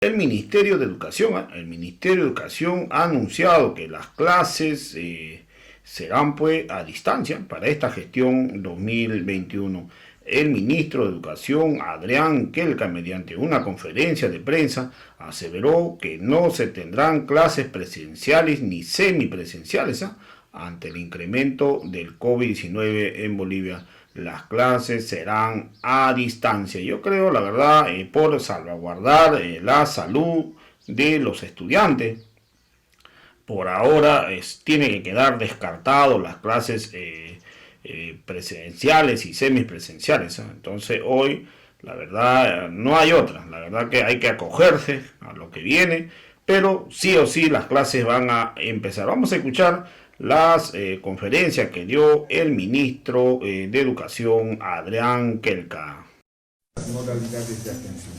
El Ministerio de Educación ha anunciado que las clases serán pues a distancia para esta gestión 2021. El ministro de Educación, Adrián Quelca, mediante una conferencia de prensa, aseveró que no se tendrán clases presenciales ni semipresenciales ante el incremento del COVID-19 en Bolivia. Las clases serán a distancia. Yo creo, la verdad, por salvaguardar la salud de los estudiantes. Por ahora tiene que quedar descartado las clases presenciales y semipresenciales. Entonces hoy, la verdad, no hay otra. La verdad que hay que acogerse a lo que viene, pero sí o sí las clases van a empezar. Vamos a escuchar las conferencias que dio el ministro de Educación, Adrián Quelca. Modalidades de atención.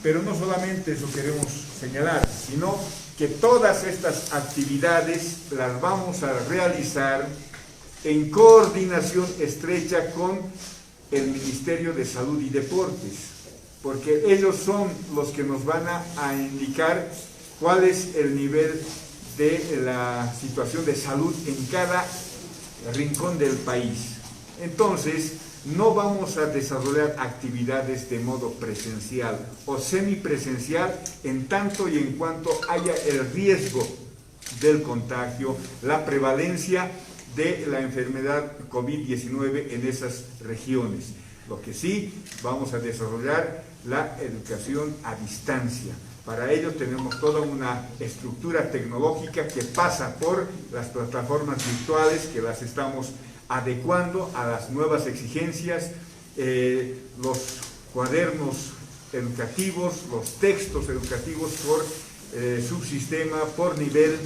Pero no solamente eso queremos señalar, sino que todas estas actividades las vamos a realizar en coordinación estrecha con el Ministerio de Salud y Deportes, porque ellos son los que nos van a indicar cuál es el nivel de la situación de salud en cada rincón del país. Entonces, no vamos a desarrollar actividades de modo presencial o semipresencial en tanto y en cuanto haya el riesgo del contagio, la prevalencia de la enfermedad COVID-19 en esas regiones. Lo que sí, vamos a desarrollar la educación a distancia. Para ello tenemos toda una estructura tecnológica que pasa por las plataformas virtuales que las estamos adecuando a las nuevas exigencias, los cuadernos educativos, los textos educativos por subsistema, por nivel.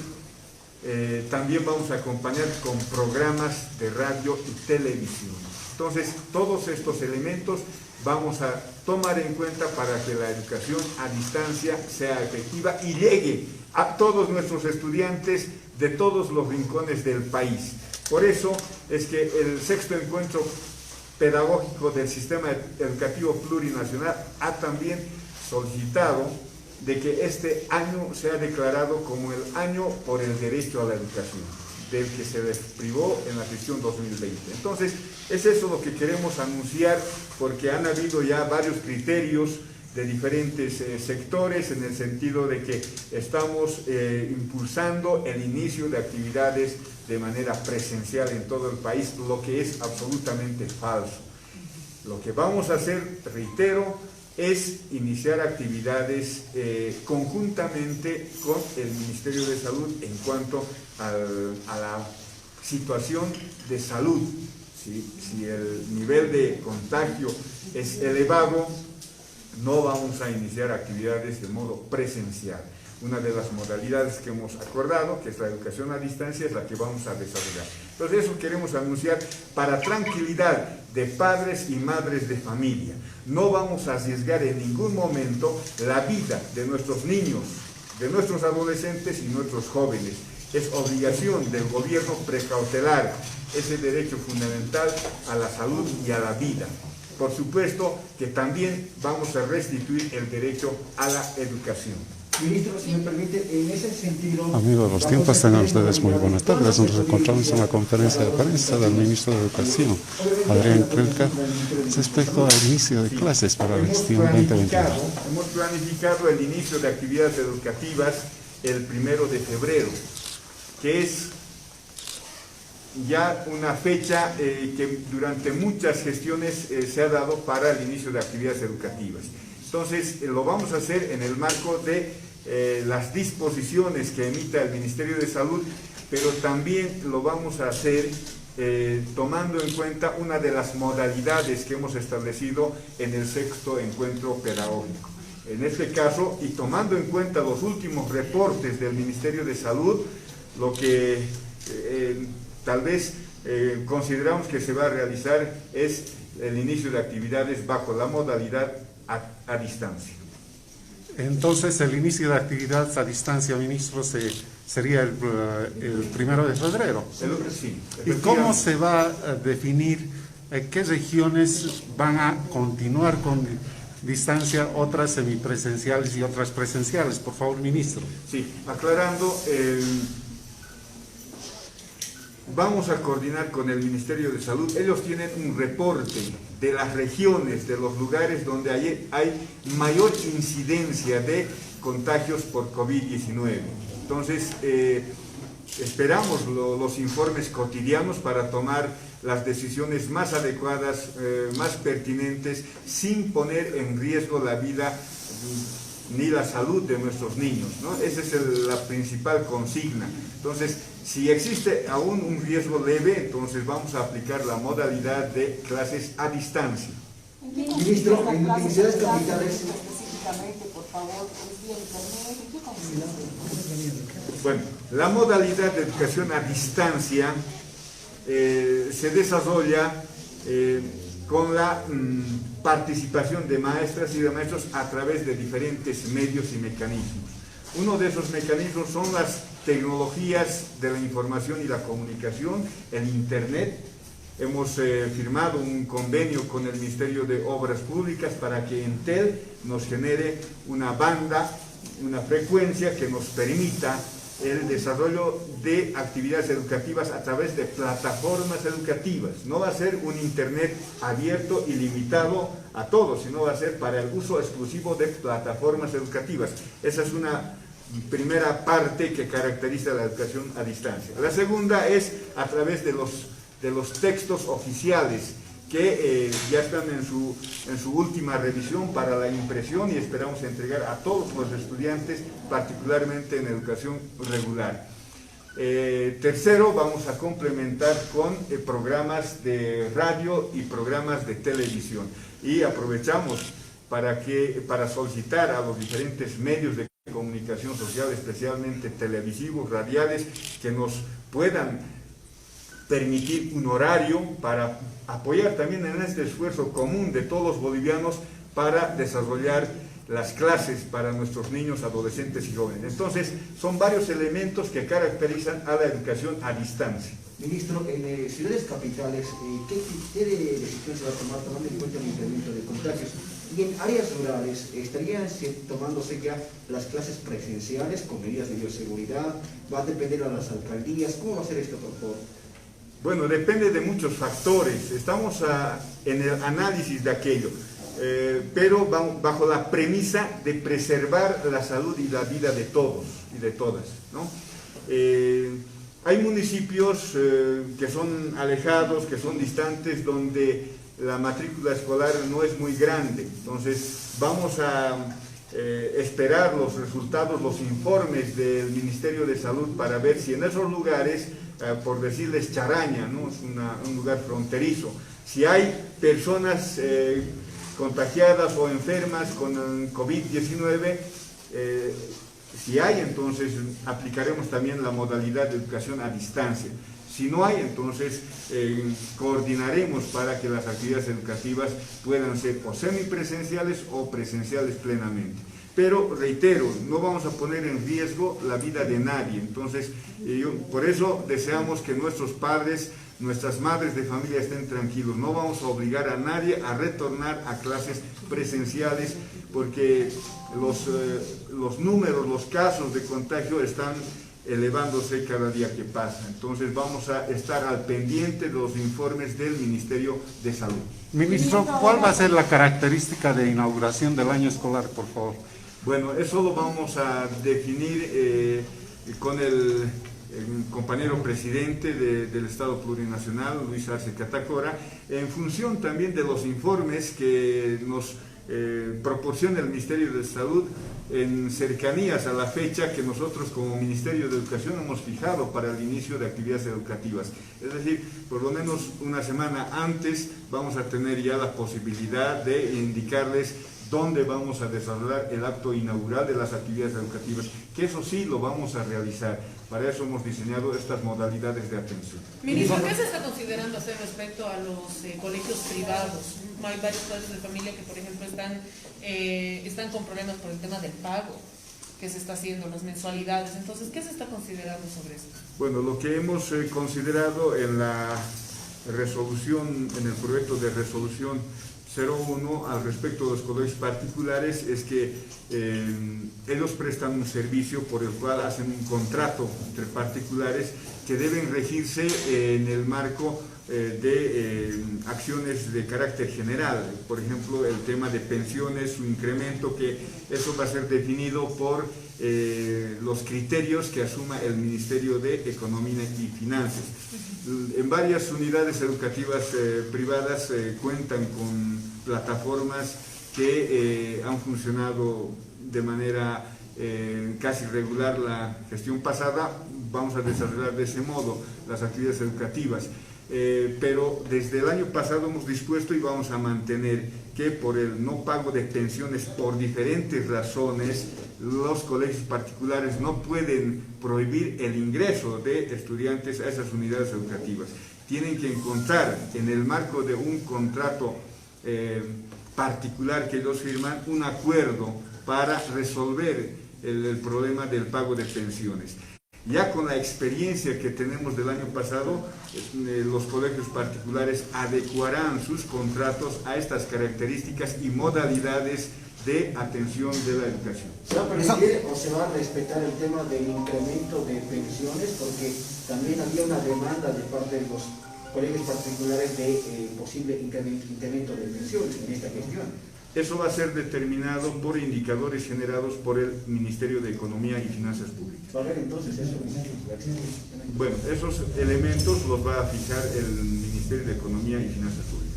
También vamos a acompañar con programas de radio y televisión. Entonces, todos estos elementos vamos a tomar en cuenta para que la educación a distancia sea efectiva y llegue a todos nuestros estudiantes de todos los rincones del país. Por eso es que el sexto encuentro pedagógico del Sistema Educativo Plurinacional ha también solicitado de que este año sea declarado como el año por el derecho a la educación, del que se les privó en la gestión 2020. Entonces, es eso lo que queremos anunciar, porque han habido ya varios criterios de diferentes sectores, en el sentido de que estamos impulsando el inicio de actividades de manera presencial en todo el país, lo que es absolutamente falso. Lo que vamos a hacer, reitero, es iniciar actividades conjuntamente con el Ministerio de Salud en cuanto a la situación de salud. Si el nivel de contagio es elevado, no vamos a iniciar actividades de modo presencial. Una de las modalidades que hemos acordado, que es la educación a distancia, es la que vamos a desarrollar. Entonces eso queremos anunciar para tranquilidad de padres y madres de familia. No vamos a arriesgar en ningún momento la vida de nuestros niños, de nuestros adolescentes y nuestros jóvenes. Es obligación del gobierno precautelar ese derecho fundamental a la salud y a la vida. Por supuesto que también vamos a restituir el derecho a la educación. Ministro, si me permite, en ese sentido... Amigos, los tiempos tengan ustedes muy buenas tardes. Nos encontramos en la conferencia de prensa del ministro de Educación, Adrián Quelca, respecto al inicio de clases para la gestión 2021. Hemos planificado el inicio de actividades educativas el 1 de febrero, que es ya una fecha que durante muchas gestiones se ha dado para el inicio de actividades educativas. Entonces, lo vamos a hacer en el marco de las disposiciones que emita el Ministerio de Salud, pero también lo vamos a hacer tomando en cuenta una de las modalidades que hemos establecido en el sexto encuentro pedagógico. En este caso, y tomando en cuenta los últimos reportes del Ministerio de Salud, lo que tal vez consideramos que se va a realizar es el inicio de actividades bajo la modalidad a distancia. Entonces, el inicio de actividades a distancia, ministro, sería el 1 de febrero. Sí, ¿Y cómo se va a definir qué regiones van a continuar con distancia, otras semipresenciales y otras presenciales. Por favor, ministro. Sí, aclarando, vamos a coordinar con el Ministerio de Salud. Ellos tienen un reporte de las regiones, de los lugares donde hay mayor incidencia de contagios por COVID-19. Entonces, esperamos los informes cotidianos para tomar las decisiones más adecuadas, más pertinentes, sin poner en riesgo la vida ni la salud de nuestros niños, ¿no? Esa es la principal consigna. Entonces, si existe aún un riesgo leve, entonces vamos a aplicar la modalidad de clases a distancia. Ministro, en universidades capitales... Específicamente, por favor, vía internet, ¿en qué consiste? Bueno, la modalidad de educación a distancia se desarrolla con la participación de maestras y de maestros a través de diferentes medios y mecanismos. Uno de esos mecanismos son las tecnologías de la información y la comunicación, el Internet. Hemos firmado un convenio con el Ministerio de Obras Públicas para que Entel nos genere una banda, una frecuencia que nos permita el desarrollo de actividades educativas a través de plataformas educativas. No va a ser un Internet abierto y limitado a todos, sino va a ser para el uso exclusivo de plataformas educativas. Esa es una primera parte que caracteriza la educación a distancia. La segunda es a través de los textos oficiales que ya están en su última revisión para la impresión y esperamos entregar a todos los estudiantes, particularmente en educación regular. Tercero, vamos a complementar con programas de radio y programas de televisión. Y aprovechamos para solicitar a los diferentes medios de comunicación social, especialmente televisivos, radiales, que nos puedan permitir un horario para apoyar también en este esfuerzo común de todos los bolivianos para desarrollar las clases para nuestros niños, adolescentes y jóvenes. Entonces, son varios elementos que caracterizan a la educación a distancia. Ministro, en ciudades capitales, ¿qué decisiones se va a tomar tomando en cuenta el incremento de contagios? Y en áreas rurales, ¿estarían tomándose ya las clases presenciales con medidas de bioseguridad? ¿Va a depender a las alcaldías? ¿Cómo va a ser esto, por favor? Bueno, depende de muchos factores. Estamos en el análisis de aquello, pero bajo la premisa de preservar la salud y la vida de todos y de todas, ¿no? Hay municipios que son alejados, que son distantes, donde la matrícula escolar no es muy grande. Entonces, vamos a esperar los resultados, los informes del Ministerio de Salud para ver si en esos lugares, por decirles Charaña, ¿no? Es un lugar fronterizo, si hay personas contagiadas o enfermas con COVID-19, si hay, entonces aplicaremos también la modalidad de educación a distancia. Si no hay, entonces coordinaremos para que las actividades educativas puedan ser o semipresenciales o presenciales plenamente. Pero, reitero, no vamos a poner en riesgo la vida de nadie. Entonces, por eso deseamos que nuestros padres, nuestras madres de familia estén tranquilos. No vamos a obligar a nadie a retornar a clases presenciales porque los números, los casos de contagio están elevándose cada día que pasa. Entonces vamos a estar al pendiente de los informes del Ministerio de Salud. Ministro, ¿cuál va a ser la característica de inauguración del año escolar, por favor? Bueno, eso lo vamos a definir con el compañero presidente del Estado Plurinacional, Luis Arce Catacora, en función también de los informes que nos proporciona el Ministerio de Salud en cercanías a la fecha que nosotros como Ministerio de Educación hemos fijado para el inicio de actividades educativas. Es decir, por lo menos una semana antes vamos a tener ya la posibilidad de indicarles dónde vamos a desarrollar el acto inaugural de las actividades educativas, que eso sí lo vamos a realizar. Para eso hemos diseñado estas modalidades de atención. Ministro, ¿qué se está considerando hacer respecto a los colegios privados? Hay varios padres de familia que, por ejemplo, están con problemas por el tema del pago que se está haciendo, las mensualidades. Entonces, ¿qué se está considerando sobre esto? Bueno, lo que hemos considerado en la resolución, en el proyecto de resolución 01 al respecto de los colegios particulares es que ellos prestan un servicio por el cual hacen un contrato entre particulares que deben regirse en el marco de acciones de carácter general, por ejemplo el tema de pensiones, su incremento, que eso va a ser definido por los criterios que asuma el Ministerio de Economía y Finanzas. En varias unidades educativas privadas cuentan con plataformas que han funcionado de manera casi regular la gestión pasada. Vamos a desarrollar de ese modo las actividades educativas. Pero desde el año pasado hemos dispuesto y vamos a mantener que por el no pago de pensiones por diferentes razones, los colegios particulares no pueden prohibir el ingreso de estudiantes a esas unidades educativas. Tienen que encontrar en el marco de un contrato particular que ellos firman un acuerdo para resolver el problema del pago de pensiones. Ya con la experiencia que tenemos del año pasado, los colegios particulares adecuarán sus contratos a estas características y modalidades de atención de la educación. ¿Se va a permitir o se va a respetar el tema del incremento de pensiones? Porque también había una demanda de parte de los colegios particulares de posible incremento de pensiones en esta gestión. Eso va a ser determinado por indicadores generados por el Ministerio de Economía y Finanzas Públicas. ¿Va a haber entonces eso? Bueno, esos elementos los va a fijar el Ministerio de Economía y Finanzas Públicas.